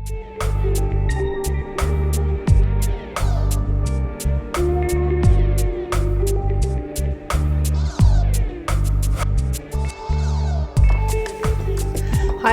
Hi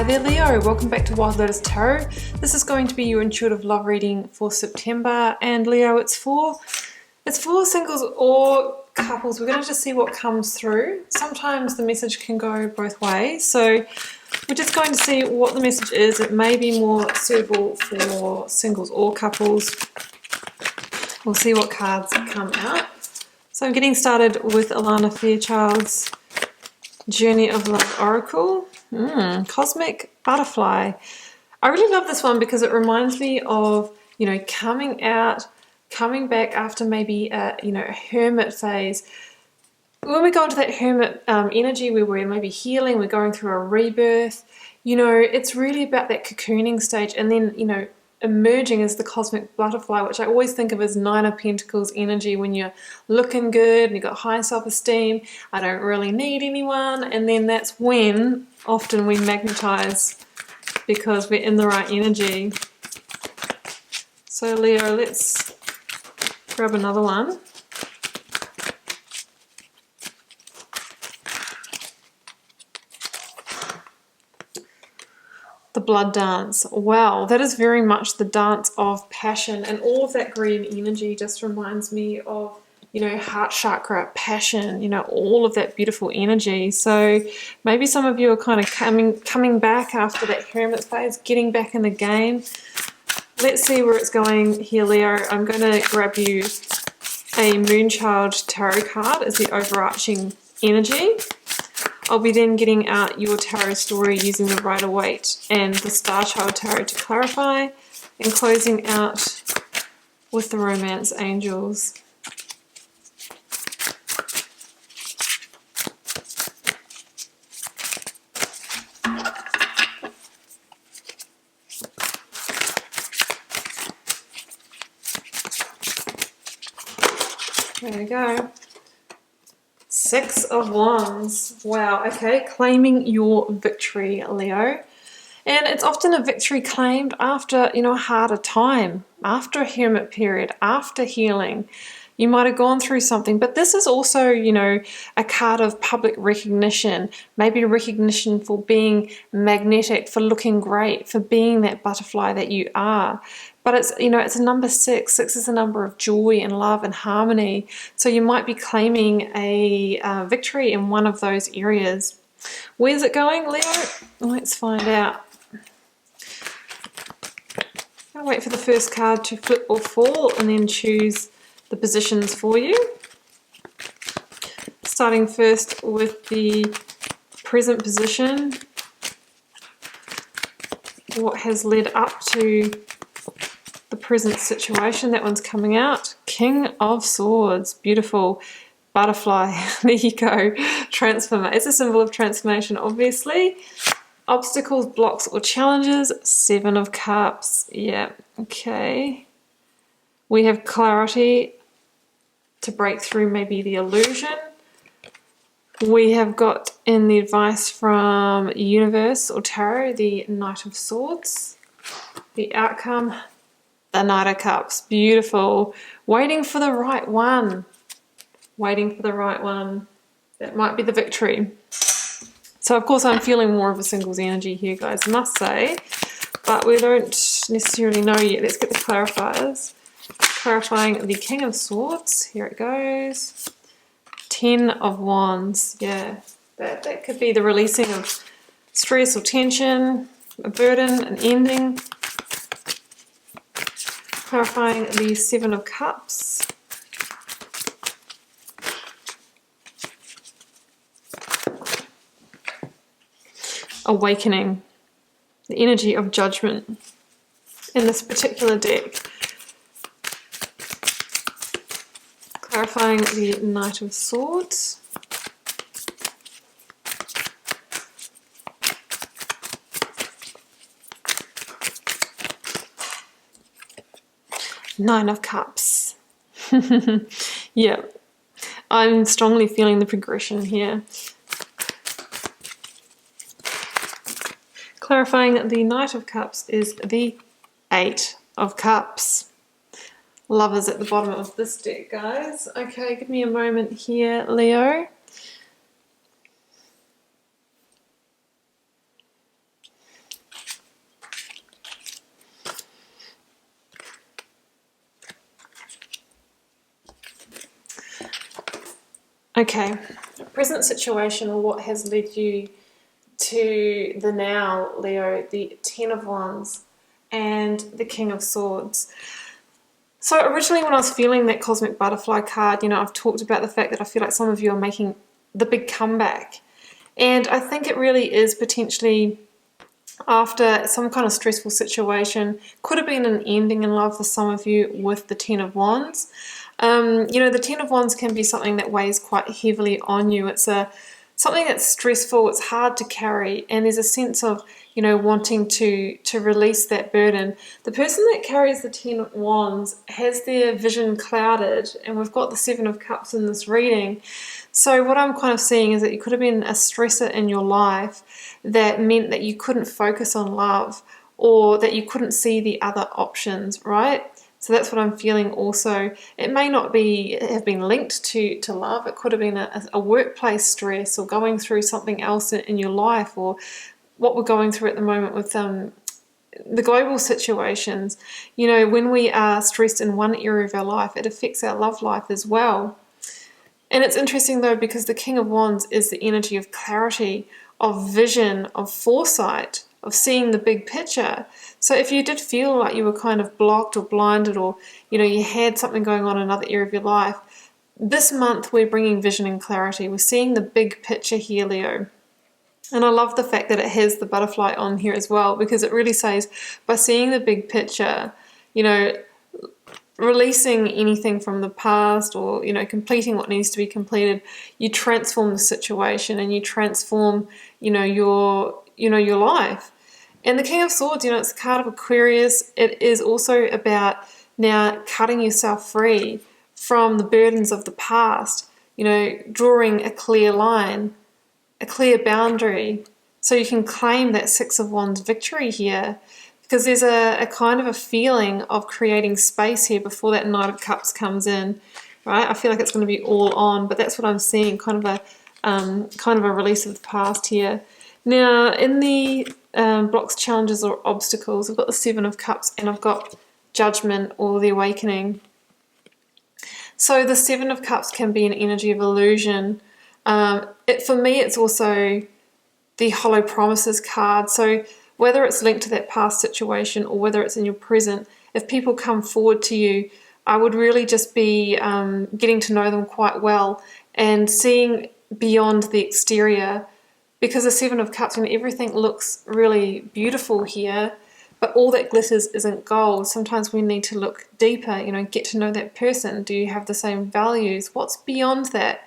there Leo, welcome back to Wild Lotus Tarot. This is going to be your intuitive love reading for September, and Leo, it's for singles or couples. We're going to just see what comes through. Sometimes the message can go both ways, so we're just going to see what the message is. It may be more suitable for singles or couples. We'll see what cards come out. So I'm getting started with Alana Fairchild's Journey of Love Oracle. Cosmic Butterfly. I really love this one because it reminds me of, you know, coming back after maybe a hermit phase. When we go into that hermit energy where we're maybe healing, we're going through a rebirth, you know, it's really about that cocooning stage, and then, you know, emerging as the cosmic butterfly, which I always think of as Nine of Pentacles energy, when you're looking good and you've got high self-esteem, I don't really need anyone, and then that's when often we magnetize because we're in the right energy. So Leo, let's grab another one. The blood dance. Wow, that is very much the dance of passion, and all of that green energy just reminds me of, you know, heart chakra, passion, you know, all of that beautiful energy. So maybe some of you are kind of coming back after that hermit phase, getting back in the game. Let's see where it's going here, Leo. I'm going to grab you a Moonchild tarot card as the overarching energy. I'll be then getting out your tarot story using the Rider-Waite and the Starchild tarot to clarify, and closing out with the Romance Angels. There we go. Six of Wands. Wow, okay, claiming your victory, Leo. And it's often a victory claimed after, you know, a harder time, after a hermit period, after healing. You might have gone through something, but this is also, you know, a card of public recognition, maybe recognition for being magnetic, for looking great, for being that butterfly that you are. But it's, you know, it's a number 6. 6 is a number of joy and love and harmony. So you might be claiming a victory in one of those areas. Where's it going, Leo? Let's find out. I'll wait for the first card to flip or fall and then choose the positions for you. Starting first with the present position. What has led up to the present situation? That one's coming out. King of Swords. Beautiful. Butterfly. There you go. Transformation. It's a symbol of transformation, obviously. Obstacles, blocks, or challenges. 7 of Cups. Yeah. Okay. We have clarity to break through maybe the illusion. We have got in the advice from Universe or Tarot, the Knight of Swords. The outcome, the Knight of Cups. Beautiful. Waiting for the right one. Waiting for the right one. That might be the victory. So of course I'm feeling more of a singles energy here, guys, I must say. But we don't necessarily know yet. Let's get the clarifiers. Clarifying the King of Swords. Here it goes. 10 of Wands. Yeah, that could be the releasing of stress or tension, a burden, an ending. Clarifying the 7 of Cups. Awakening. The energy of judgment in this particular deck. Clarifying the Knight of Swords. Nine of Cups. Yeah, I'm strongly feeling the progression here. Clarifying the Knight of Cups is the Eight of Cups. Lovers at the bottom of this deck, guys. Okay, give me a moment here, Leo. Okay, present situation, or what has led you to the now, Leo, the Ten of Wands and the King of Swords. So originally when I was feeling that Cosmic Butterfly card, you know, I've talked about the fact that I feel like some of you are making the big comeback. And I think it really is potentially after some kind of stressful situation. Could have been an ending in love for some of you with the Ten of Wands. You know, the Ten of Wands can be something that weighs quite heavily on you. It's something that's stressful, it's hard to carry, and there's a sense of, you know, wanting to release that burden. The person that carries the Ten of Wands has their vision clouded, and we've got the Seven of Cups in this reading. So what I'm kind of seeing is that you could have been a stressor in your life that meant that you couldn't focus on love, or that you couldn't see the other options, right? So that's what I'm feeling also. It may not have been linked to love. It could have been a workplace stress, or going through something else in your life, or what we're going through at the moment with the global situations. You know, when we are stressed in one area of our life, it affects our love life as well. And it's interesting though, because the King of Wands is the energy of clarity, of vision, of foresight, of seeing the big picture. So if you did feel like you were kind of blocked or blinded, or, you know, you had something going on in another area of your life, this month we're bringing vision and clarity. We're seeing the big picture here, Leo. And I love the fact that it has the butterfly on here as well, because it really says by seeing the big picture, you know, releasing anything from the past, or, you know, completing what needs to be completed, you transform the situation and you transform, you know, your life. And the King of Swords, you know, it's a card of Aquarius. It is also about now cutting yourself free from the burdens of the past, you know, drawing a clear line, a clear boundary, so you can claim that Six of Wands victory here, because there's a kind of a feeling of creating space here before that Knight of Cups comes in, right? I feel like it's going to be all on, but that's what I'm seeing, kind of a release of the past here. Now, in the blocks, challenges, or obstacles, I've got the Seven of Cups and I've got Judgment, or the Awakening. So the Seven of Cups can be an energy of illusion. For me, it's also the Hollow Promises card. So whether it's linked to that past situation or whether it's in your present, if people come forward to you, I would really just be getting to know them quite well and seeing beyond the exterior. Because the Seven of Cups, when everything looks really beautiful here, but all that glitters isn't gold. Sometimes we need to look deeper, you know, get to know that person. Do you have the same values? What's beyond that?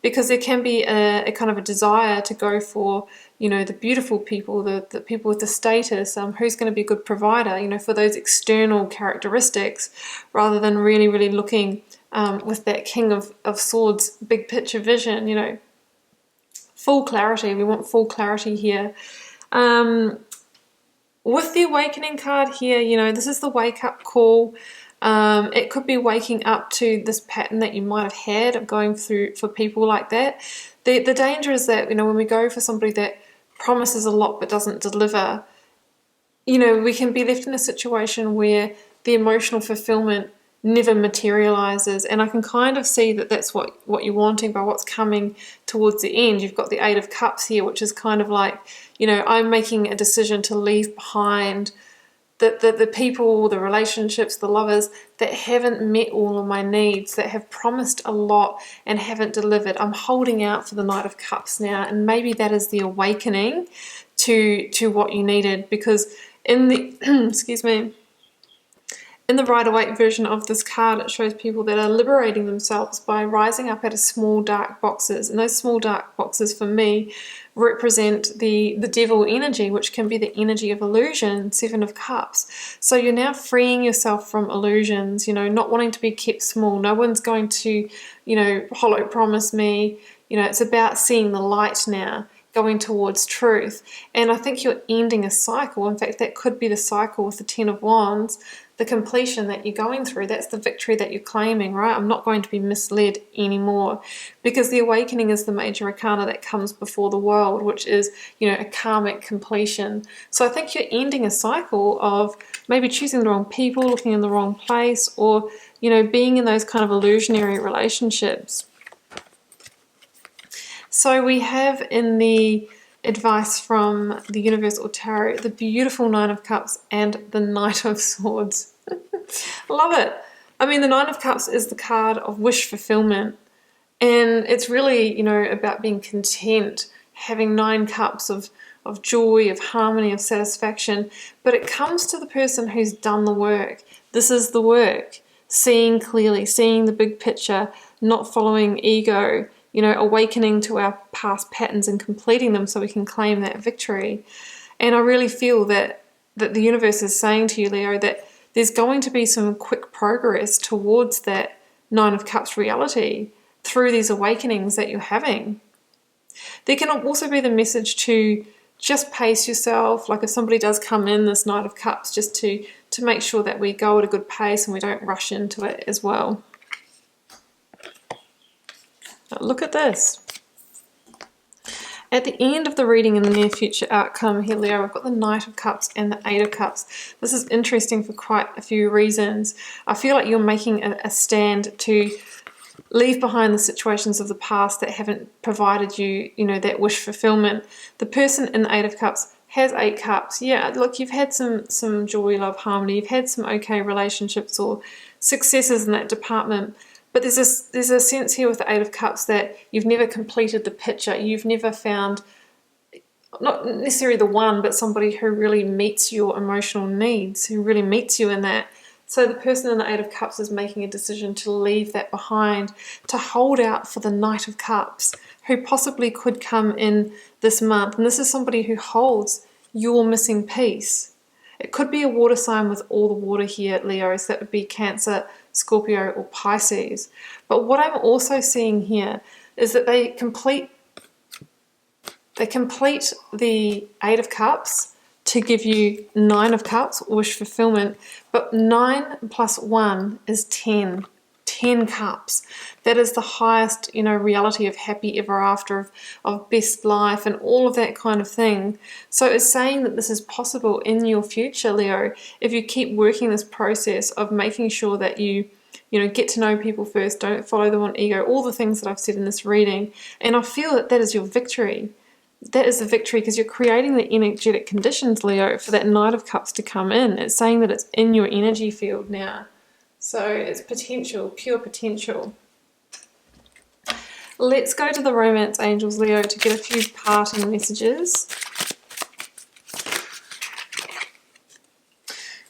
Because there can be a kind of a desire to go for, you know, the beautiful people, the people with the status, who's going to be a good provider, you know, for those external characteristics, rather than really, really looking with that King of Swords, big picture vision, you know, full clarity. We want full clarity here. With the Awakening card here, you know, this is the wake-up call. It could be waking up to this pattern that you might have had of going through for people like that. The danger is that, you know, when we go for somebody that promises a lot but doesn't deliver, you know, we can be left in a situation where the emotional fulfillment never materializes. And I can kind of see that that's what you're wanting by what's coming towards the end. You've got the Eight of Cups here, which is kind of like, you know, I'm making a decision to leave behind the people, the relationships, the lovers that haven't met all of my needs, that have promised a lot and haven't delivered. I'm holding out for the Knight of Cups now, and maybe that is the awakening to what you needed. Because in the excuse me, in the Rider-Waite version of this card, it shows people that are liberating themselves by rising up out of small dark boxes. And those small dark boxes for me represent the devil energy, which can be the energy of illusion, Seven of Cups. So you're now freeing yourself from illusions, you know, not wanting to be kept small. No one's going to, you know, hollow promise me. You know, it's about seeing the light now, going towards truth. And I think you're ending a cycle. In fact, that could be the cycle with the Ten of Wands, the completion that you're going through. That's the victory that you're claiming, right? I'm not going to be misled anymore, because the awakening is the major arcana that comes before the world, which is, you know, a karmic completion. So I think you're ending a cycle of maybe choosing the wrong people, looking in the wrong place, or, you know, being in those kind of illusionary relationships. So we have in the advice from the Universal Tarot the beautiful Nine of Cups and the Knight of Swords. Love it. I mean, the Nine of Cups is the card of wish fulfillment, and it's really, you know, about being content, having 9 cups of joy, of harmony, of satisfaction. But it comes to the person who's done the work. This is the work. Seeing clearly, seeing the big picture, not following ego, you know, awakening to our past patterns and completing them so we can claim that victory. And I really feel that the universe is saying to you, Leo, that there's going to be some quick progress towards that Nine of Cups reality through these awakenings that you're having. There can also be the message to just pace yourself. Like if somebody does come in this Knight of Cups, just to make sure that we go at a good pace and we don't rush into it as well. Look at this. At the end of the reading in the near future outcome here, Leo, I've got the Knight of Cups and the Eight of Cups. This is interesting for quite a few reasons. I feel like you're making a stand to leave behind the situations of the past that haven't provided you, you know, that wish fulfillment. The person in the Eight of Cups has 8 cups. Yeah, look, you've had some joy, love, harmony. You've had some okay relationships or successes in that department. But there's a sense here with the Eight of Cups that you've never completed the picture. You've never found, not necessarily the one, but somebody who really meets your emotional needs, who really meets you in that. So the person in the Eight of Cups is making a decision to leave that behind, to hold out for the Knight of Cups, who possibly could come in this month. And this is somebody who holds your missing piece. It could be a water sign with all the water here, Leo, so that would be Cancer, Scorpio, or Pisces. But what I'm also seeing here is that they complete the Eight of Cups to give you 9 of Cups, wish fulfillment. But 9 plus 1 is 10. 10 cups. That is the highest, you know, reality of happy ever after, of best life and all of that kind of thing. So it's saying that this is possible in your future, Leo, if you keep working this process of making sure that you know, get to know people first, don't follow them on ego, all the things that I've said in this reading. And I feel that that is your victory. That is the victory, because you're creating the energetic conditions, Leo, for that Knight of Cups to come in. It's saying that it's in your energy field now. So it's potential, pure potential. Let's go to the romance angels, Leo, to get a few parting messages.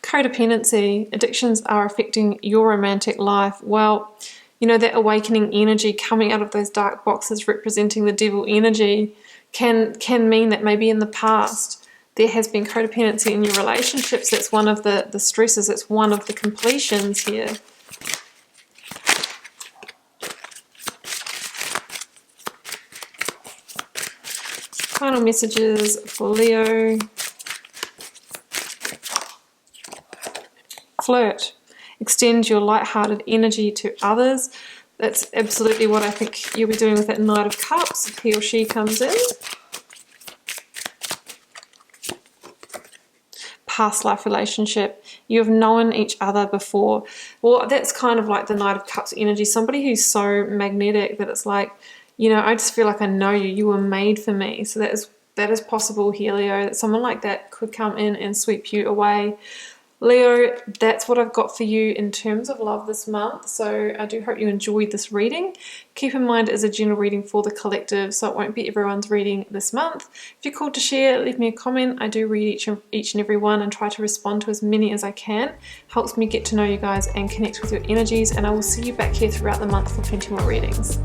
Codependency. Addictions are affecting your romantic life. Well, you know, that awakening energy coming out of those dark boxes representing the devil energy can mean that maybe in the past there has been codependency in your relationships. That's one of the stresses. It's one of the completions here. Final messages for Leo. Flirt. Extend your light-hearted energy to others. That's absolutely what I think you'll be doing with that Knight of Cups if he or she comes in. Past life relationship. You have known each other before. Well, that's kind of like the Knight of Cups energy. Somebody who's so magnetic that it's like, you know, I just feel like I know you. You were made for me. So that is possible here, Leo, that someone like that could come in and sweep you away. Leo, that's what I've got for you in terms of love this month. So I do hope you enjoyed this reading. Keep in mind it is a general reading for the collective, so it won't be everyone's reading this month. If you're called to share, leave me a comment. I do read each and every one and try to respond to as many as I can. Helps me get to know you guys and connect with your energies, and I will see you back here throughout the month for 20 more readings.